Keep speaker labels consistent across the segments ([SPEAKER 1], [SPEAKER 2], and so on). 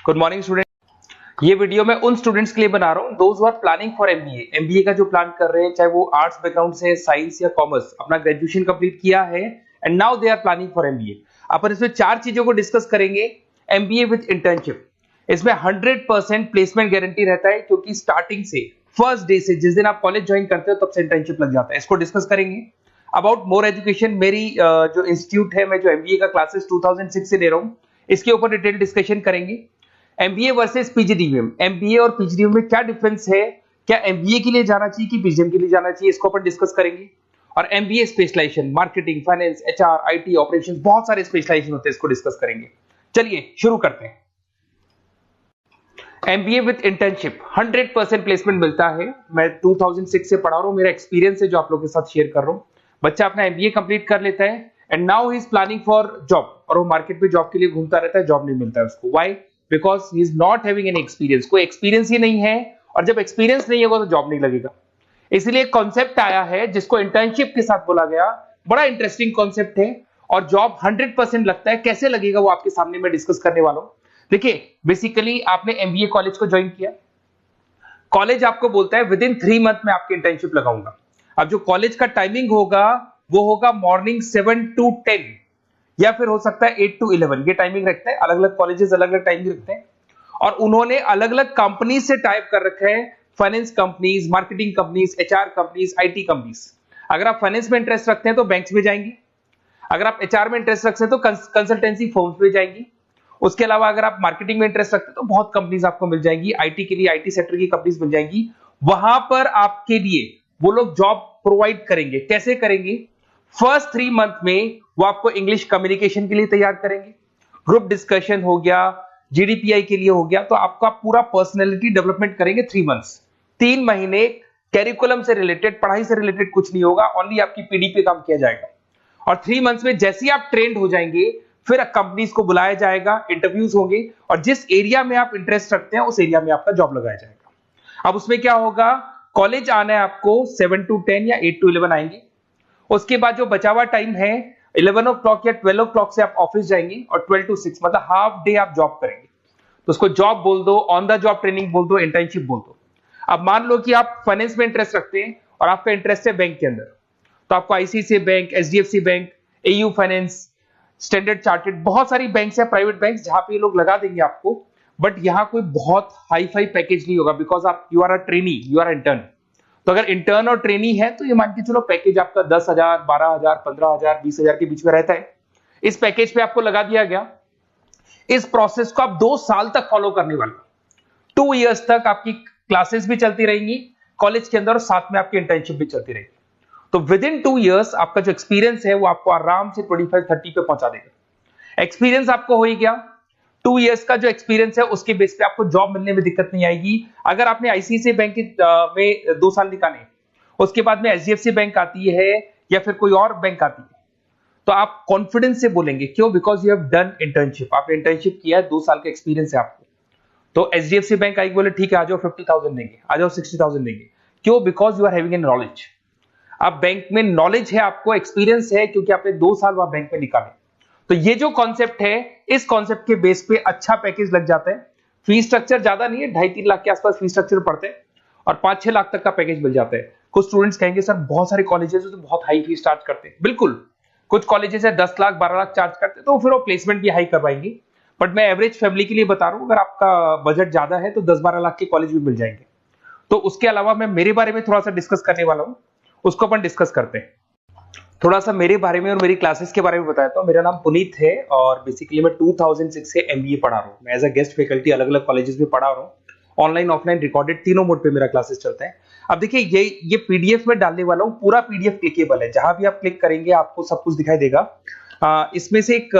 [SPEAKER 1] Good morning student. ये video मैं उन स्टूडेंट्स के लिए बना रहा हूँ those who are planning for MBA. MBA का जो प्लान कर रहे हैं, चाहे वो आर्ट्स बैकग्राउंड से, साइंस या कॉमर्स, अपना ग्रेजुएशन कंप्लीट किया है and now they are planning for MBA. अपन इसमें 4 चीजों को डिस्कस करेंगे। एमबीए विद इंटर्नशिप, इसमें 100% प्लेसमेंट गारंटी रहता है, क्योंकि स्टार्टिंग से फर्स्ट डे से, जिस दिन आप कॉलेज ज्वाइन करते हो तब से इंटर्नशिप लग जाता है। इसको डिस्कस करेंगे। अबाउट मोर एजुकेशन, मेरी जो इंस्टीट्यूट है, मैं जो एमबीए का क्लासेस 2006 से ले रहा हूँ, इसके ऊपर डिटेल डिस्कशन करेंगे। एमबीए वर्सेस पीजीडीएम, एमबीए और पीजीडीएम में क्या डिफरेंस है, क्या एमबीए के लिए जाना चाहिए कि पीजीडीएम के लिए जाना चाहिए, इसको अपन डिस्कस करेंगे। और MBA specialisation, marketing, finance, HR, IT, operations, बहुत सारे स्पेशलाइजेशन होते हैं, इसको डिस्कस करेंगे। चलिए शुरू करते हैं। एमबीए विद इंटर्नशिप 100% प्लेसमेंट मिलता है। मैं 2006 से पढ़ा रहा हूं, मेरा एक्सपीरियंस है जो आप लोगों के साथ शेयर कर रहा हूं। बच्चा अपना एमबीए कंप्लीट कर लेता है and now he is planning for job, और वो मार्केट में जॉब के लिए घूमता रहता है, जॉब नहीं मिलता है उसको। Why? Because he is not having any experience. कोई एक्सपीरियंस ही नहीं है, और जब एक्सपीरियंस नहीं होगा तो जॉब नहीं लगेगा। इसलिए एक कॉन्सेप्ट आया है जिसको इंटर्नशिप के साथ बोला गया। बड़ा इंटरेस्टिंग कॉन्सेप्ट है, और जॉब 100% लगता है। कैसे लगेगा वो आपके सामने मैं डिस्कस करने वाला हूं। देखिए, बेसिकली आपने एमबीए कॉलेज को ज्वाइन किया, कॉलेज आपको बोलता है विद इन 3 मंथ में आपकी इंटर्नशिप लगाऊंगा। अब जो कॉलेज का टाइमिंग होगा वो होगा मॉर्निंग 7 to 10, या फिर हो सकता है 8 to 11। ये टाइमिंग रखते हैं, अलग अलग कॉलेजेस अलग अलग टाइमिंग रखते हैं। और उन्होंने अलग अलग कंपनी से टाइप कर रखा है, finance companies, marketing companies, HR companies, IT companies. अगर आप फाइनेंस में इंटरेस्ट रखते हैं तो बैंक्स में जाएंगे, अगर आप एचआर में इंटरेस्ट रखते हैं तो कंसल्टेंसी फर्म्स में जाएंगी। उसके अलावा अगर आप मार्केटिंग में इंटरेस्ट रखते हैं तो बहुत कंपनीज आपको मिल जाएंगी, आईटी के लिए आईटी सेक्टर की कंपनीज मिल जाएंगी। वहां पर आपके लिए वो लोग जॉब प्रोवाइड करेंगे। कैसे करेंगे? फर्स्ट 3 मंथ में वो आपको इंग्लिश कम्युनिकेशन के लिए तैयार करेंगे, ग्रुप डिस्कशन हो गया, जीडीपीआई के लिए हो गया, तो आपका पूरा पर्सनैलिटी डेवलपमेंट करेंगे 3 मंथ्स। 3 महीने कैरिकुलम से रिलेटेड, पढ़ाई से रिलेटेड कुछ नहीं होगा, ओनली आपकी पीडी पे काम किया जाएगा। और 3 मंथ्स में जैसे ही आप ट्रेंड हो जाएंगे, फिर कंपनीज को बुलाया जाएगा, इंटरव्यूज होंगे, और जिस एरिया में आप इंटरेस्ट रखते हैं उस एरिया में आपका जॉब लगाया जाएगा। अब उसमें क्या होगा, कॉलेज आना है आपको 7 to 10 या 8 to 11 आएंगे। उसके बाद जो बचा हुआ टाइम है 11 o'clock या 12 o'clock से आप ऑफिस जाएंगे, और 12 to 6 मतलब हाफ डे आप जॉब करेंगे। तो उसको जॉब बोल दो, ऑन द जॉब ट्रेनिंग बोल दो, इंटर्नशिप बोल दो। अब मान लो कि आप फाइनेंस में इंटरेस्ट रखते हैं और आपका इंटरेस्ट है बैंक के अंदर, तो आपको ICICI bank, HDFC bank, AU finance, standard chartered, बहुत सारी बैंक्स या प्राइवेट बैंक्स जहां पे ये लोग लगा देंगे आपको। बट यहां कोई बहुत हाई फाई पैकेज नहीं होगा, बिकॉज आप you are a trainee, you are intern. तो अगर इंटर्न और ट्रेनी है तो ये मान के चलो पैकेज आपका 10,000, 12,000, 15,000, 20,000 के बीच में रहता है। इस पैकेज पे आपको लगा दिया गया। इस प्रोसेस को आप 2 साल तक फॉलो करने वाले, 2 इयर्स तक आपकी क्लासेस भी चलती रहेंगी कॉलेज के अंदर, और साथ में आपकी इंटर्नशिप भी चलती रहेगी। तो विद इन 2 इयर्स आपका जो एक्सपीरियंस है वो आपको आराम से 25-30 पे पहुंचा देगा। एक्सपीरियंस आपको हो ही गया। 2 इयर्स का जो एक्सपीरियंस है उसके बेस पे आपको जॉब मिलने में दिक्कत नहीं आएगी। अगर आपने आईसीआईसीआई बैंक में 2 साल निकाले, उसके बाद में एचडीएफसी बैंक आती है या फिर कोई और बैंक आती है, तो आप कॉन्फिडेंस से बोलेंगे। क्यों? Because you have done internship, आपने इंटर्नशिप किया है, 2 साल का एक्सपीरियंस है आपको। तो एचडीएफसी बैंक आएगी, बोले ठीक है आ जाओ 50,000 देंगे, आ जाओ 60,000 देंगे। क्यों? Because you are having an knowledge. अब बैंक में नॉलेज है, आपको एक्सपीरियंस है, क्योंकि आपने 2 साल वहां बैंक में निकाले। तो ये जो कॉन्सेप्ट है, इस कॉन्सेप्ट के बेस पे अच्छा पैकेज लग जाता है। फीस स्ट्रक्चर ज्यादा नहीं है, 2.5-3 लाख के आसपास फीस स्ट्रक्चर पड़ते हैं, और 5-6 लाख तक का पैकेज मिल जाता है। कुछ स्टूडेंट्स कहेंगे सर बहुत सारे कॉलेजेस तो बहुत हाई फीस चार्ज करते हैं। बिल्कुल, कुछ कॉलेजेस है 10 लाख 12 लाख चार्ज करते हैं, तो फिर वो प्लेसमेंट भी हाई करवाएंगे। बट मैं एवरेज फैमिली के लिए बता रहा हूं, अगर आपका बजट ज्यादा है तो 10-12 लाख के कॉलेज भी मिल जाएंगे। तो उसके अलावा मैं मेरे बारे में थोड़ा सा डिस्कस करने वाला हूं, उसको अपन डिस्कस करते हैं। थोड़ा सा मेरे बारे में और मेरी क्लासेस के बारे में बताता हूं। मेरा नाम पुनीत है, और बेसिकली मैं 2006 से एमबीए पढ़ा रहा हूं। मैं एज अ गेस्ट फैकल्टी अलग अलग कॉलेजेस में पढ़ा रहा हूं। ऑनलाइन, ऑफलाइन, रिकॉर्डेड, तीनों मोड पे मेरा क्लासेस चलता है। अब देखिए, ये पीडीएफ में डालने वाला हूं, पूरा पीडीएफ क्लिकेबल है। जहां भी आप क्लिक करेंगे आपको सब कुछ दिखाई देगा। इसमें से एक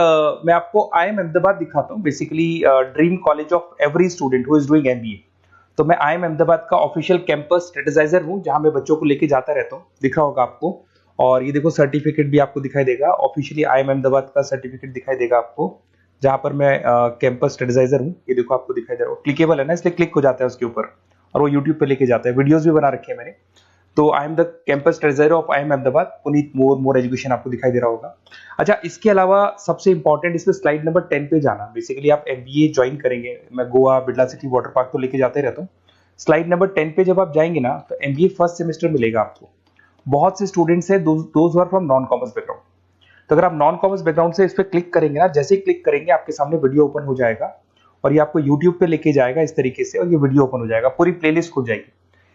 [SPEAKER 1] मैं आपको आईएम अहमदाबाद दिखाता हूं। Basically dream college of every student who is doing MBA. तो मैं आईएम अहमदाबाद का ऑफिशियल कैंपस स्ट्रेटेजाइजर हूं, जहां मैं बच्चों को लेके जाता रहता हूं। दिख रहा होगा आपको। और ये देखो सर्टिफिकेट भी आपको दिखाई देगा, ऑफिशियली आईएम अहमदाबाद का सर्टिफिकेट दिखाई देगा आपको, जहां पर मैं कैंपस स्ट्रेटेजाइजर हूं। ये देखो आपको दिखाई दे रहा है, क्लिकेबल है ना, इसलिए क्लिक हो जाता है उसके ऊपर, और वो यूट्यूब पे लेके जाता है। वीडियोस भी बना रखे हैं मैंने। तो I am the campus treasurer of IIM Ahmedabad, Puneet more education आपको दिखाई दे रहा होगा। अच्छा, इसके अलावा सबसे इंपॉर्टेंट इसमें स्लाइड नंबर 10 पे जाना। बेसिकली आप MBA ज्वाइन करेंगे, मैं Goa, Birla city, water park तो लेके जाते रहता हूँ। स्लाइड नंबर 10 पे जब आप जाएंगे ना, तो MBA फर्स्ट सेमेस्टर मिलेगा आपको। बहुत से स्टूडेंट्स हैं those are from non commerce background. तो अगर आप नॉन कॉमर्स बैकग्राउंड से इस पर क्लिक करेंगे ना, जैसे ही क्लिक करेंगे आपके सामने वीडियो ओपन हो जाएगा और ये आपको यूट्यूब पे लेके जाएगा इस तरीके से, और ये वीडियो ओपन हो जाएगा, पूरी प्लेलिस्ट खुल जाएगी।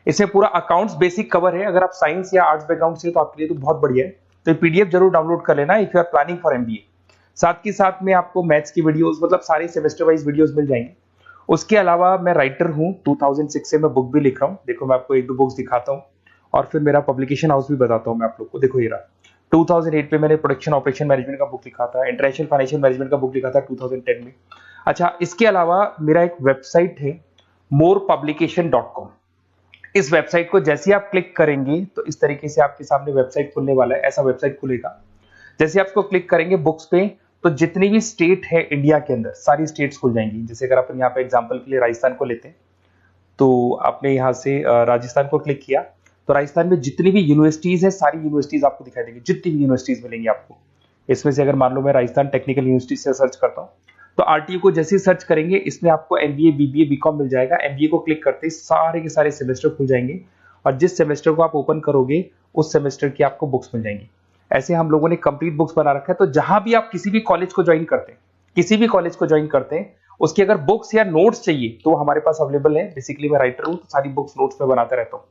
[SPEAKER 1] इसमें पूरा अकाउंट्स बेसिक कवर है। अगर आप साइंस या आर्ट्स बैकग्राउंड से तो आपके लिए तो बहुत बढ़िया है। तो पीडीएफ जरूर डाउनलोड कर लेना if you are planning for MBA। साथ के साथ में आपको मैथ्स की वीडियोस, मतलब सारे सेमेस्टर वाइज वीडियोस मिल जाएंगे। उसके अलावा मैं राइटर हूँ, 2006 से मैं बुक भी लिख रहा हूँ। देखो मैं आपको एक दो बुक्स दिखाता हूँ और फिर मेरा पब्लिकेशन हाउस भी बताता हूँ मैं आप लोग को। देखो ये रहा, 2008 पे मैंने प्रोडक्शन ऑपरेशन मैनेजमेंट का बुक लिखा था, इंटरनेशनल फाइनेंशियल मैनेजमेंट का बुक लिखा था 2010 में। अच्छा, इसके अलावा मेरा एक वेबसाइट है morepublication.com। इस वेबसाइट को जैसे आप क्लिक करेंगे तो इस तरीके से आपके सामने वेबसाइट खुलने वाला है, ऐसा वेबसाइट खुलेगा। जैसे आप इसको क्लिक करेंगे बुक्स पे, तो जितनी भी स्टेट है इंडिया के अंदर सारी स्टेट्स खुल जाएंगी। जैसे अगर अपन यहाँ पे एग्जांपल के लिए राजस्थान को लेते हैं, तो आपने यहाँ से राजस्थान को क्लिक किया तो राजस्थान में जितनी भी यूनिवर्सिटीज है सारी यूनिवर्सिटीज आपको दिखाई देंगी, जितनी भी यूनिवर्सिटीज मिलेंगी आपको। इसमें से अगर मान लो मैं राजस्थान टेक्निकल यूनिवर्सिटी से सर्च करता हूँ, तो RTU को जैसे ही सर्च करेंगे इसमें आपको MBA, BBA, BCom मिल जाएगा। MBA को क्लिक करते ही सारे के सारे सेमेस्टर खुल जाएंगे और जिस सेमेस्टर को आप ओपन करोगे उस सेमेस्टर की आपको बुक्स मिल जाएंगी। ऐसे हम लोगों ने कंप्लीट बुक्स बना रखा है। तो जहां भी आप किसी भी कॉलेज को ज्वाइन करते हैं, किसी भी कॉलेज को ज्वाइन करते हैं, उसकी अगर बुक्स या नोट्स चाहिए तो हमारे पास अवेलेबल है। बेसिकली मैं राइटर हूँ तो सारी बुक्स नोट्स में बनाता रहता हूँ,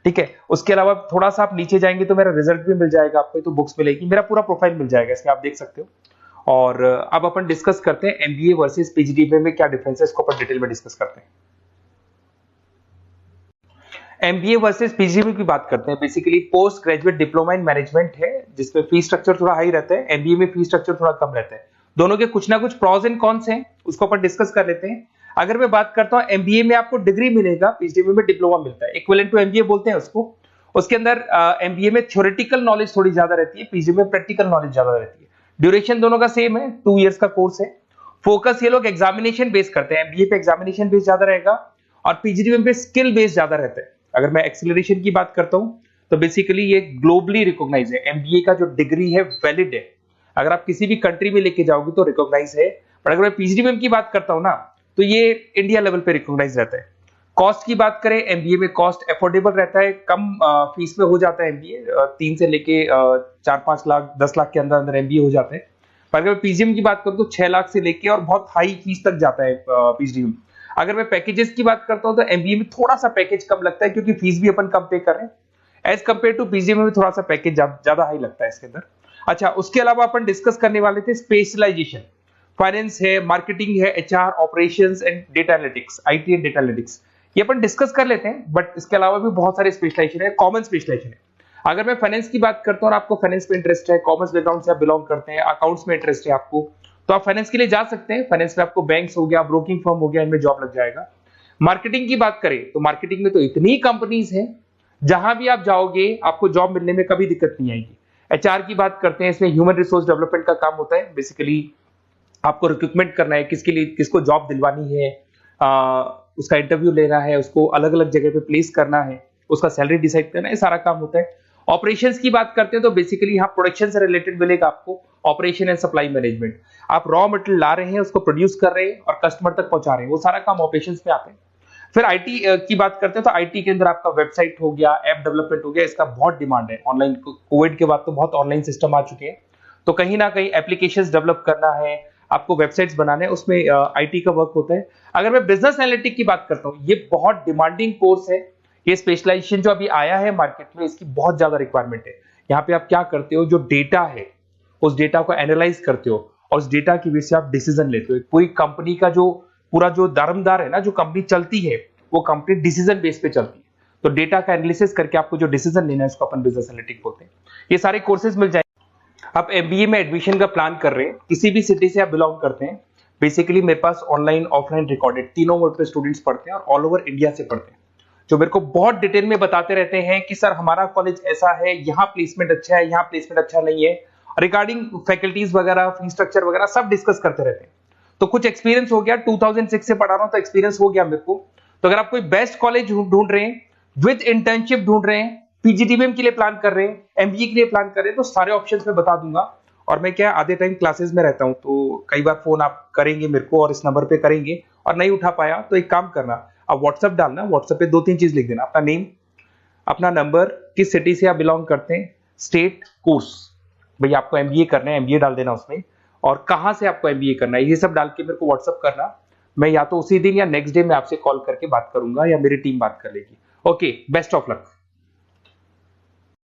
[SPEAKER 1] ठीक है। उसके अलावा थोड़ा सा आप नीचे जाएंगे तो मेरा रिजल्ट भी मिल जाएगा आपको, तो बुक्स मिलेगी, मेरा पूरा प्रोफाइल मिल जाएगा, इसमें आप देख सकते हो। और अब अपन डिस्कस करते हैं MBA वर्सेस PGDBA में क्या डिफरेंस है, इसको अपन डिटेल में डिस्कस करते हैं। MBA वर्सेस PGDBA की बात करते हैं। Basically post graduate diploma in management है, जिसमें फीस स्ट्रक्चर थोड़ा हाई रहता है, MBA में फीस स्ट्रक्चर थोड़ा कम रहता है। दोनों के कुछ ना कुछ प्रॉज एंड कॉन्स हैं, उसको अपन डिस्कस कर लेते हैं। अगर मैं बात करता हूं MBA में आपको डिग्री मिलेगा, PGDBA में डिप्लोमा मिलता है, इक्विवेलेंट टू MBA बोलते हैं उसको। उसके अंदर MBA में थ्योरेटिकल नॉलेज थोड़ी ज्यादा रहती है, PGDBA में प्रैक्टिकल नॉलेज ज्यादा रहती है। ड्यूरेशन दोनों का सेम है, 2 इयर्स का कोर्स है। फोकस ये लोग एग्जामिनेशन बेस करते हैं, MBA पे एग्जामिनेशन बेस ज्यादा रहेगा और PGDBA पे स्किल बेस ज्यादा रहता है। अगर मैं एक्सेलरेशन की बात करता हूं तो बेसिकली ये ग्लोबली रिकॉग्नाइज है। MBA का जो डिग्री है वैलिड है, अगर आप किसी भी कंट्री में लेके जाओगे तो रिकॉग्नाइज है। पर अगर मैं PGDBA की बात करता हूं ना, तो ये इंडिया लेवल पे रिकॉग्नाइज रहता है। कॉस्ट की बात करें, MBA में कॉस्ट अफोर्डेबल रहता है, कम फीस में हो जाता है MBA, 3 से लेके 4-5 लाख 10 लाख के अंदर अंदर MBA हो जाते हैं। पर अगर मैं PGDBA की बात करूं तो 6 लाख से लेके और बहुत हाई फीस तक जाता है PGDBA। अगर मैं पैकेजेस की बात करता हूं तो MBA में थोड़ा सा पैकेज कम लगता है, क्योंकि फीस भी अपन कम पे कर रहे हैं। एज कंपेयर टू PGDBA में थोड़ा सा पैकेज ज्यादा हाई लगता है इसके अंदर। अच्छा, उसके अलावा अपन डिस्कस करने वाले थे स्पेशलाइजेशन। फाइनेंस है, मार्केटिंग है, HR, operations and data analytics, IT and data analytics, ये अपन डिस्कस कर लेते हैं। बट इसके अलावा भी बहुत सारे स्पेशलाइजेशन है, कॉमन स्पेशलाइजेशन है। अगर मैं फाइनेंस की बात करता हूं और आपको फाइनेंस में इंटरेस्ट है, कॉमर्स बैकग्राउंड से आप बिलोंग करते हैं, अकाउंट्स में इंटरेस्ट है आपको, तो आप फाइनेंस के लिए जा सकते हैं। फाइनेंस में आपको बैंक्स हो गया, ब्रोकिंग फर्म हो गया, इनमें जॉब लग जाएगा। मार्केटिंग की बात करें तो मार्केटिंग में तो इतनी कंपनीज हैं, जहां भी आप जाओगे आपको जॉब मिलने में कभी दिक्कत नहीं आएगी। HR की बात करते हैं, इसमें ह्यूमन रिसोर्स डेवलपमेंट का काम होता है। बेसिकली आपको रिक्रूटमेंट करना है, किसके लिए किसको जॉब दिलवानी है, उसका इंटरव्यू लेना है, उसको अलग अलग जगह पे प्लेस करना है, उसका सैलरी डिसाइड करना है, सारा काम होता है। ऑपरेशंस की बात करते हैं तो बेसिकली यहाँ प्रोडक्शन से रिलेटेड मिलेगा आपको, ऑपरेशन एंड सप्लाई मैनेजमेंट। आप रॉ मटेरियल ला रहे हैं, उसको प्रोड्यूस कर रहे हैं और कस्टमर तक पहुंचा रहे हैं, वो सारा काम ऑपरेशंस में आते हैं। फिर IT की बात करते हैं तो IT के अंदर आपका वेबसाइट हो गया, ऐप डेवलपमेंट हो गया, इसका बहुत डिमांड है। ऑनलाइन कोविड के बाद तो बहुत ऑनलाइन सिस्टम आ चुके हैं, तो कहीं ना कहीं एप्लीकेशंस डेवलप करना है, आपको वेबसाइट्स बनाने हैं, उसमें IT का वर्क होता है। अगर मैं बिजनेस एनालिटिक की बात करता हूँ, ये बहुत डिमांडिंग कोर्स है। ये स्पेशलाइजेशन जो अभी आया है मार्केट में, इसकी बहुत ज्यादा रिक्वायरमेंट है। यहाँ पे आप क्या करते हो, जो डेटा है उस डेटा को एनालाइज करते हो और उस डेटा की वजह से आप डिसीजन लेते हो। पूरी कंपनी का जो पूरा जो दारोमदार है ना, जो कंपनी चलती है वो कंपनी डिसीजन बेस पे चलती है। तो डेटा का एनालिसिस करके आपको जो डिसीजन लेना है उसको अपन बिजनेस एनालिटिक बोलते हैं। ये सारे कोर्सेज मिल जाएंगे। आप MBA में एडमिशन का प्लान कर रहे हैं, किसी भी सिटी से आप बिलोंग करते हैं, बेसिकली मेरे पास ऑनलाइन ऑफलाइन रिकॉर्डेड तीनों मोड पे स्टूडेंट्स पढ़ते हैं और ऑल ओवर इंडिया से पढ़ते हैं, जो मेरे को बहुत डिटेल में बताते रहते हैं कि सर हमारा कॉलेज ऐसा है, यहाँ प्लेसमेंट अच्छा है, यहाँ प्लेसमेंट अच्छा नहीं है, रिगार्डिंग फैकल्टीज वगैरह, फी स्ट्रक्चर वगैरह सब डिस्कस करते रहते हैं। तो कुछ एक्सपीरियंस हो गया, 2006 से पढ़ा रहा हूं तो एक्सपीरियंस हो गया मेरे को। तो अगर आप कोई बेस्ट कॉलेज ढूंढ रहे हैं, विद इंटर्नशिप ढूंढ रहे हैं, पीजीटीबीएम के लिए प्लान कर रहे हैं, एमबीए के लिए प्लान कर रहे हैं, तो सारे ऑप्शंस मैं बता दूंगा। और मैं क्या आधे टाइम क्लासेस में रहता हूँ, तो कई बार फोन आप करेंगे मेरे को और इस नंबर पे करेंगे और नहीं उठा पाया तो एक काम करना, आप व्हाट्सएप डालना, व्हाट्सएप पे 2-3 चीज लिख देना, अपना नेम, अपना नंबर, किस सिटी से आप बिलोंग करते हैं, स्टेट, कोर्स, भैया आपको एमबीए करना है एमबीए डाल देना उसमें, और कहां से आपको एमबीए करना है, ये सब डाल के मेरे को व्हाट्सएप करना। मैं या तो उसी दिन या नेक्स्ट डे में आपसे कॉल करके बात करूंगा या मेरी टीम बात कर लेगी। Okay, best of luck.